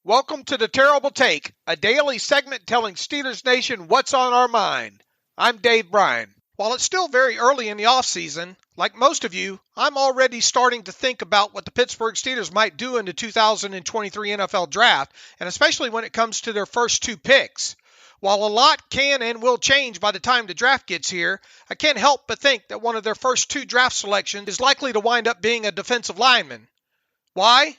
Welcome to The Terrible Take, a daily segment telling Steelers Nation what's on our mind. I'm Bryan. While it's still very early in the offseason, like most of you, I'm already starting to think about what the Pittsburgh Steelers might do in the 2023 NFL Draft, and especially when it comes to their first two picks. While a lot can and will change by the time the draft gets here, I can't help but think that one of their first two draft selections is likely to wind up being a defensive lineman. Why?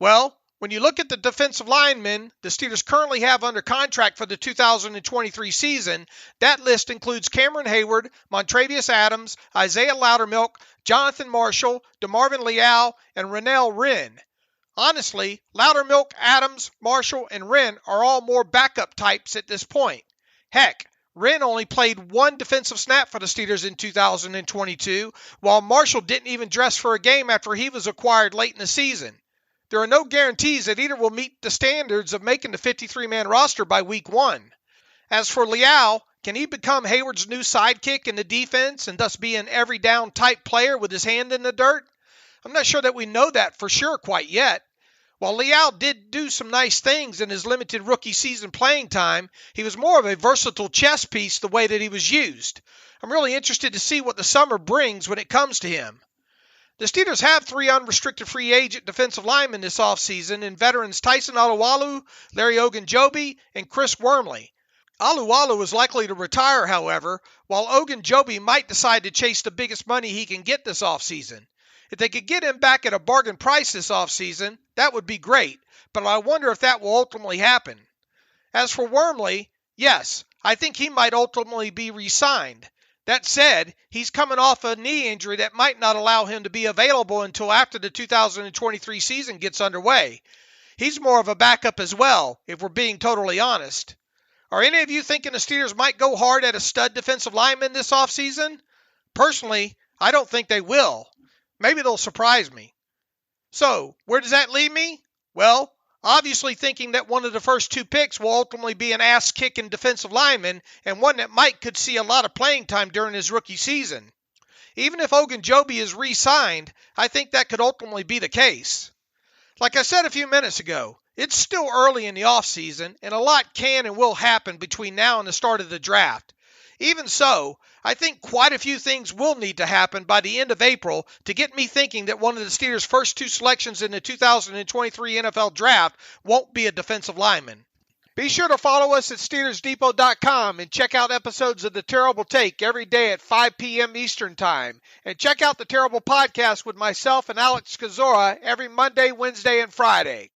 Well, when you look at the defensive linemen the Steelers currently have under contract for the 2023 season, that list includes Cameron Hayward, Montravius Adams, Isaiah Loudermilk, Jonathan Marshall, DeMarvin Leal, and Renell Wren. Honestly, Loudermilk, Adams, Marshall, and Wren are all more backup types at this point. Heck, Wren only played one defensive snap for the Steelers in 2022, while Marshall didn't even dress for a game after he was acquired late in the season. There are no guarantees that either will meet the standards of making the 53-man roster by week 1. As for Leal, can he become Hayward's new sidekick in the defense and thus be an every down type player with his hand in the dirt? I'm not sure that we know that for sure quite yet. While Leal did do some nice things in his limited rookie season playing time, he was more of a versatile chess piece the way that he was used. I'm really interested to see what the summer brings when it comes to him. The Steelers have 3 unrestricted free agent defensive linemen this offseason in veterans Tyson Alualu, Larry Ogunjobi, and Chris Wormley. Alualu is likely to retire, however, while Ogunjobi might decide to chase the biggest money he can get this offseason. If they could get him back at a bargain price this offseason, that would be great, but I wonder if that will ultimately happen. As for Wormley, yes, I think he might ultimately be re-signed. That said, he's coming off a knee injury that might not allow him to be available until after the 2023 season gets underway. He's more of a backup as well, if we're being totally honest. Are any of you thinking the Steelers might go hard at a stud defensive lineman this offseason? Personally, I don't think they will. Maybe they'll surprise me. So, where does that leave me? Well, obviously thinking that one of the first 2 picks will ultimately be an ass-kicking defensive lineman and one that could see a lot of playing time during his rookie season. Even if Ogunjobi is re-signed, I think that could ultimately be the case. Like I said a few minutes ago, it's still early in the offseason and a lot can and will happen between now and the start of the draft. Even so, I think quite a few things will need to happen by the end of April to get me thinking that one of the Steelers' first 2 selections in the 2023 NFL Draft won't be a defensive lineman. Be sure to follow us at SteelersDepot.com and check out episodes of The Terrible Take every day at 5 p.m. Eastern Time. And check out The Terrible Podcast with myself and Alex Kozora every Monday, Wednesday, and Friday.